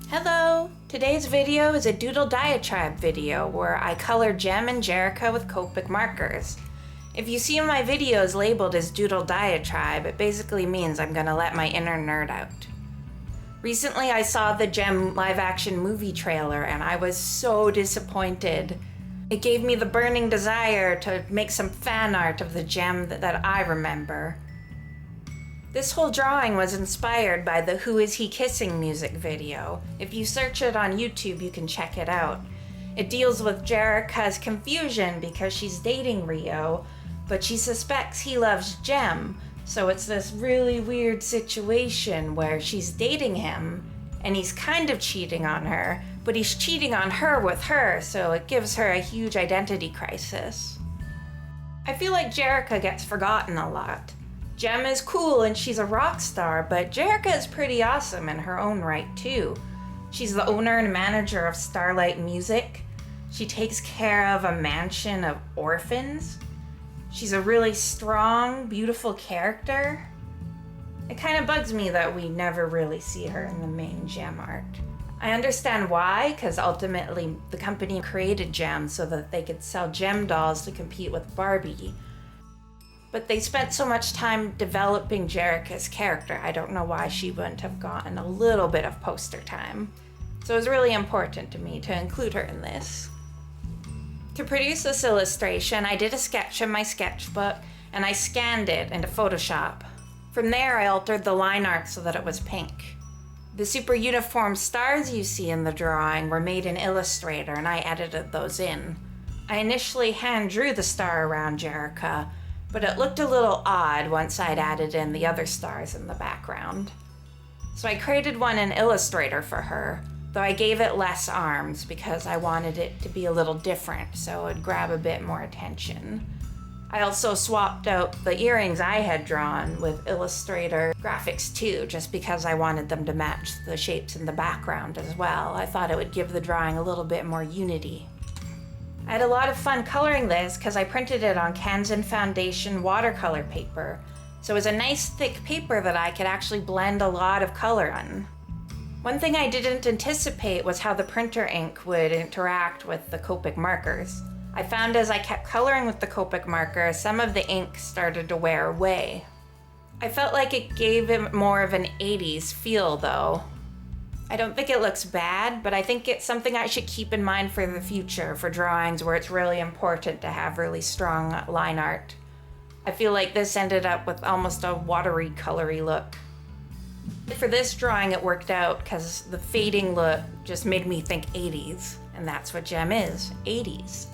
Hello! Today's video is a Doodle Diatribe video where I color Gem and Jerrica with Copic Markers. If you see my videos labeled as Doodle Diatribe, it basically means I'm gonna let my inner nerd out. Recently I saw the Gem live-action movie trailer and I was so disappointed. It gave me the burning desire to make some fan art of the Gem that I remember. This whole drawing was inspired by the Who Is He Kissing music video. If you search it on YouTube, you can check it out. It deals with Jerrica's confusion because she's dating Rio, but she suspects he loves Gem. So it's this really weird situation where she's dating him and he's kind of cheating on her, but he's cheating on her with her, so it gives her a huge identity crisis. I feel like Jerrica gets forgotten a lot. Gem is cool and she's a rock star, but Jerrica is pretty awesome in her own right too. She's the owner and manager of Starlight Music. She takes care of a mansion of orphans. She's a really strong, beautiful character. It kind of bugs me that we never really see her in the main Gem art. I understand why, because ultimately the company created Gem so that they could sell Gem dolls to compete with Barbie. But they spent so much time developing Jerrica's character, I don't know why she wouldn't have gotten a little bit of poster time. So it was really important to me to include her in this. To produce this illustration, I did a sketch in my sketchbook and I scanned it into Photoshop. From there, I altered the line art so that it was pink. The super uniform stars you see in the drawing were made in Illustrator and I edited those in. I initially hand drew the star around Jerrica, but it looked a little odd once I'd added in the other stars in the background. So I created one in Illustrator for her, though I gave it less arms because I wanted it to be a little different so it'd grab a bit more attention. I also swapped out the earrings I had drawn with Illustrator graphics too, just because I wanted them to match the shapes in the background as well. I thought it would give the drawing a little bit more unity. I had a lot of fun coloring this because I printed it on Canson Foundation watercolor paper, so it was a nice thick paper that I could actually blend a lot of color on. One thing I didn't anticipate was how the printer ink would interact with the Copic markers. I found as I kept coloring with the Copic marker, some of the ink started to wear away. I felt like it gave it more of an 80s feel though. I don't think it looks bad, but I think it's something I should keep in mind for the future for drawings where it's really important to have really strong line art. I feel like this ended up with almost a watery, colory look. For this drawing it worked out because the fading look just made me think 80s, and that's what Gem is, 80s.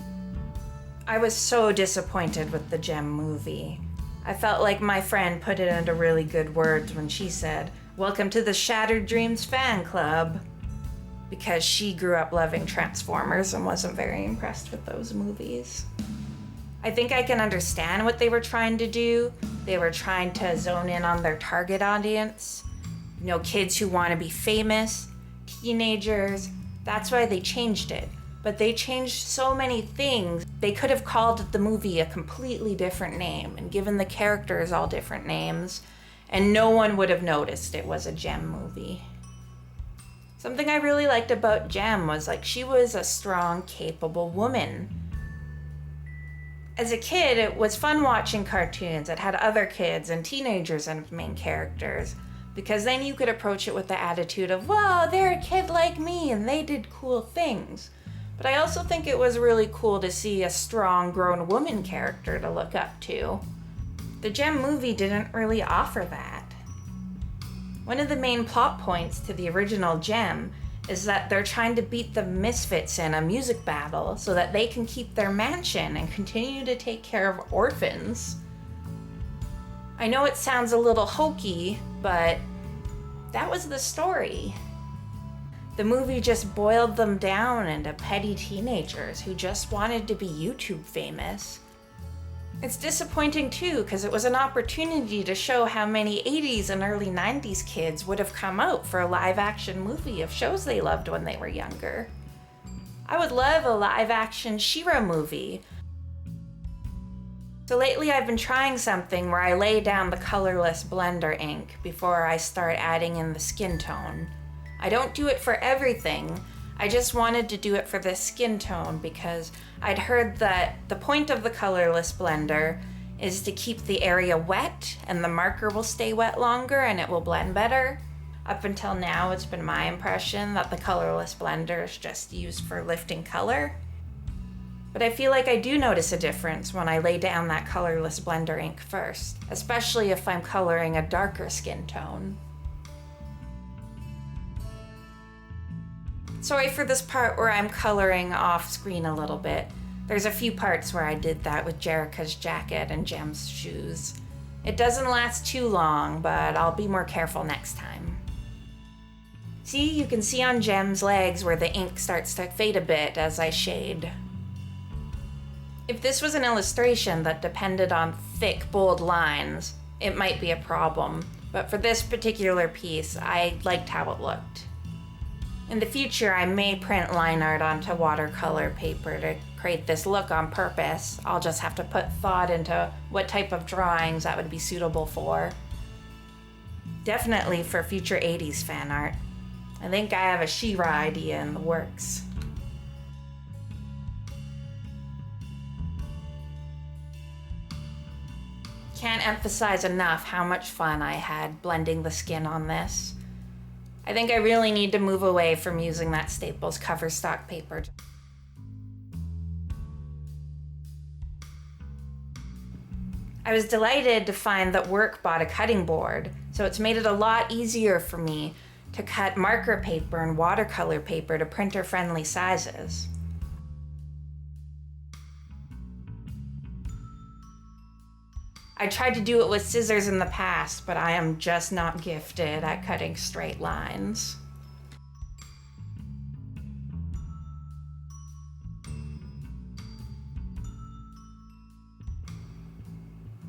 I was so disappointed with the Gem movie. I felt like my friend put it into really good words when she said, "Welcome to the Shattered Dreams fan club," because she grew up loving Transformers and wasn't very impressed with those movies. I think I can understand what they were trying to do. They were trying to zone in on their target audience. You know, kids who want to be famous, teenagers. That's why they changed it. But they changed so many things. They could have called the movie a completely different name and given the characters all different names, and no one would have noticed it was a Gem movie. Something I really liked about Gem was she was a strong, capable woman. As a kid, it was fun watching cartoons that had other kids and teenagers as main characters, because then you could approach it with the attitude of, well, they're a kid like me and they did cool things. But I also think it was really cool to see a strong, grown woman character to look up to. The Gem movie didn't really offer that. One of the main plot points to the original Gem is that they're trying to beat the Misfits in a music battle so that they can keep their mansion and continue to take care of orphans. I know it sounds a little hokey, but that was the story. The movie just boiled them down into petty teenagers who just wanted to be YouTube famous. It's disappointing too, because it was an opportunity to show how many 80s and early 90s kids would have come out for a live-action movie of shows they loved when they were younger. I would love a live-action She-Ra movie. So lately I've been trying something where I lay down the colorless blender ink before I start adding in the skin tone. I don't do it for everything. I just wanted to do it for this skin tone because I'd heard that the point of the colorless blender is to keep the area wet and the marker will stay wet longer and it will blend better. Up until now, it's been my impression that the colorless blender is just used for lifting color. But I feel like I do notice a difference when I lay down that colorless blender ink first, especially if I'm coloring a darker skin tone. Sorry for this part where I'm coloring off screen a little bit. There's a few parts where I did that with Jerrica's jacket and Jem's shoes. It doesn't last too long, but I'll be more careful next time. See, you can see on Jem's legs where the ink starts to fade a bit as I shade. If this was an illustration that depended on thick, bold lines, it might be a problem, but for this particular piece, I liked how it looked. In the future, I may print line art onto watercolor paper to create this look on purpose. I'll just have to put thought into what type of drawings that would be suitable for. Definitely for future 80s fan art. I think I have a She-Ra idea in the works. Can't emphasize enough how much fun I had blending the skin on this. I think I really need to move away from using that Staples cover stock paper. I was delighted to find that work bought a cutting board, so it's made it a lot easier for me to cut marker paper and watercolor paper to printer-friendly sizes. I tried to do it with scissors in the past, but I am just not gifted at cutting straight lines.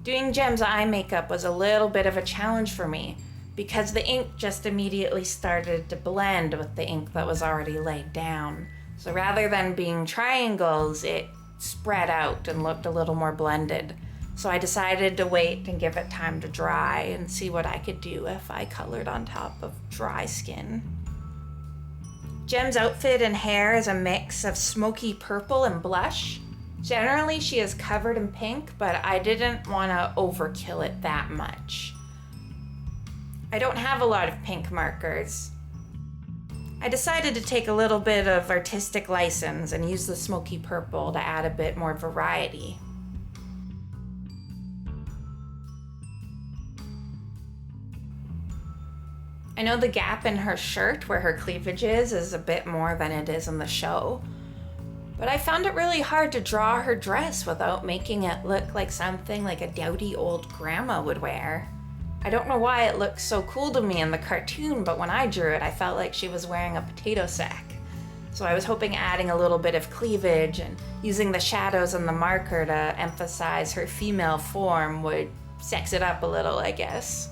Doing Jem's eye makeup was a little bit of a challenge for me because the ink just immediately started to blend with the ink that was already laid down. So rather than being triangles, it spread out and looked a little more blended. So I decided to wait and give it time to dry and see what I could do if I colored on top of dry skin. Jem's outfit and hair is a mix of smoky purple and blush. Generally, she is covered in pink, but I didn't want to overkill it that much. I don't have a lot of pink markers. I decided to take a little bit of artistic license and use the smoky purple to add a bit more variety. I know the gap in her shirt where her cleavage is a bit more than it is in the show, but I found it really hard to draw her dress without making it look like something like a dowdy old grandma would wear. I don't know why it looks so cool to me in the cartoon, but when I drew it, I felt like she was wearing a potato sack. So I was hoping adding a little bit of cleavage and using the shadows and the marker to emphasize her female form would sex it up a little, I guess.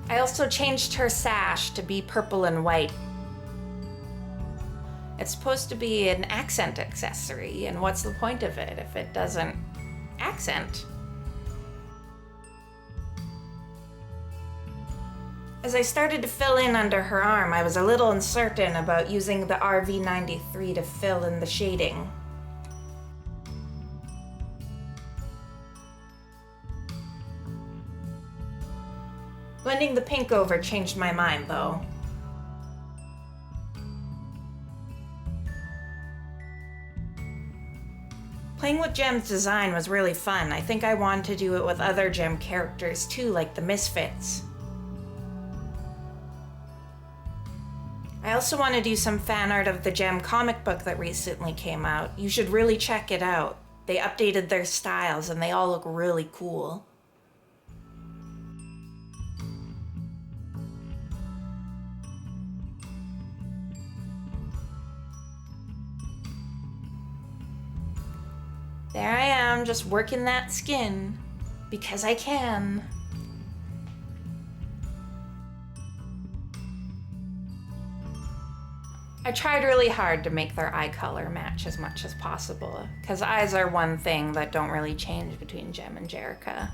I also changed her sash to be purple and white. It's supposed to be an accent accessory, and what's the point of it if it doesn't accent? As I started to fill in under her arm, I was a little uncertain about using the RV93 to fill in the shading. Blending the pink over changed my mind, though. Playing with Jem's design was really fun. I think I want to do it with other Jem characters too, like the Misfits. I also want to do some fan art of the Jem comic book that recently came out. You should really check it out. They updated their styles and they all look really cool. There I am, just working that skin, because I can. I tried really hard to make their eye color match as much as possible, because eyes are one thing that don't really change between Jem and Jerrica.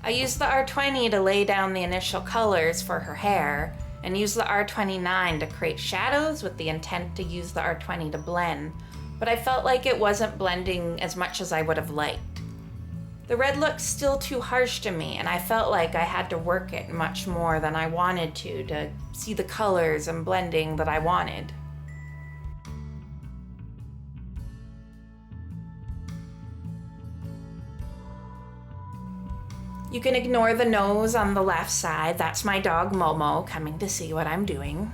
I used the R20 to lay down the initial colors for her hair, and used the R29 to create shadows with the intent to use the R20 to blend, but I felt like it wasn't blending as much as I would have liked. The red looked still too harsh to me, and I felt like I had to work it much more than I wanted to see the colors and blending that I wanted. You can ignore the nose on the left side. That's my dog Momo coming to see what I'm doing.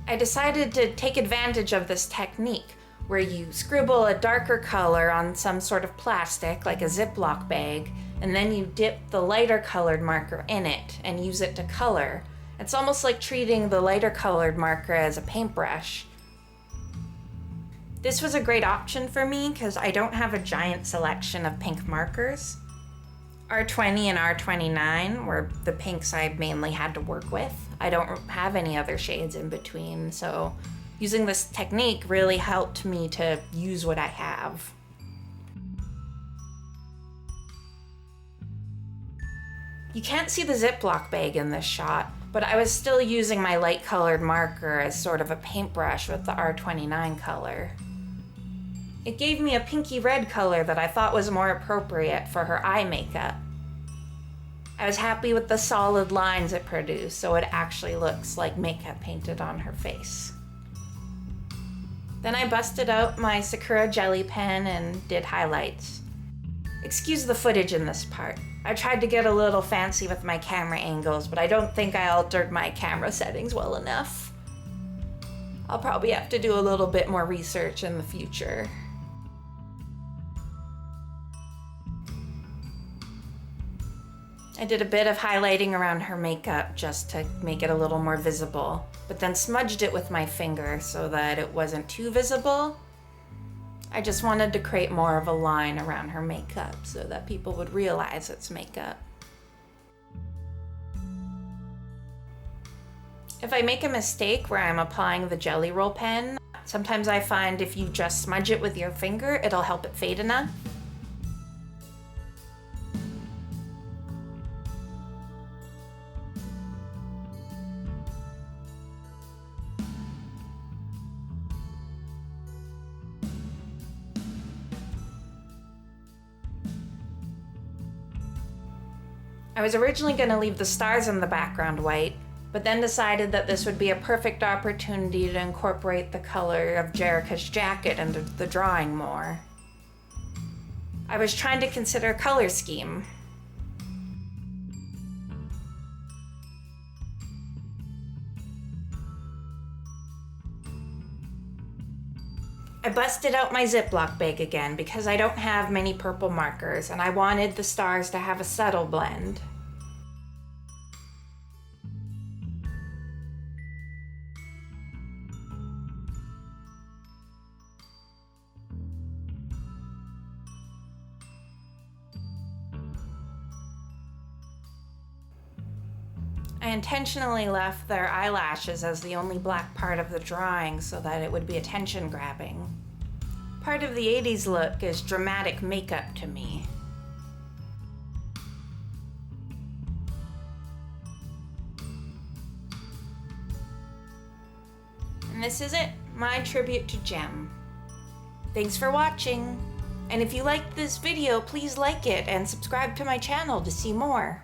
I decided to take advantage of this technique where you scribble a darker color on some sort of plastic like a Ziploc bag, and then you dip the lighter colored marker in it and use it to color. It's almost like treating the lighter colored marker as a paintbrush. This was a great option for me because I don't have a giant selection of pink markers. R20 and R29 were the pinks I mainly had to work with. I don't have any other shades in between, so using this technique really helped me to use what I have. You can't see the Ziploc bag in this shot, but I was still using my light colored marker as sort of a paintbrush with the R29 color. It gave me a pinky red color that I thought was more appropriate for her eye makeup. I was happy with the solid lines it produced, so it actually looks like makeup painted on her face. Then I busted out my Sakura jelly pen and did highlights. Excuse the footage in this part. I tried to get a little fancy with my camera angles, but I don't think I altered my camera settings well enough. I'll probably have to do a little bit more research in the future. I did a bit of highlighting around her makeup just to make it a little more visible, but then smudged it with my finger so that it wasn't too visible. I just wanted to create more of a line around her makeup so that people would realize it's makeup. If I make a mistake where I'm applying the jelly roll pen, sometimes I find if you just smudge it with your finger, it'll help it fade enough. I was originally going to leave the stars in the background white, but then decided that this would be a perfect opportunity to incorporate the color of Jerrica's jacket into the drawing more. I was trying to consider a color scheme. I busted out my Ziploc bag again because I don't have many purple markers and I wanted the stars to have a subtle blend. I intentionally left their eyelashes as the only black part of the drawing so that it would be attention-grabbing. Part of the 80s look is dramatic makeup to me. And this is it, my tribute to Jem. Thanks for watching, and if you liked this video, please like it and subscribe to my channel to see more.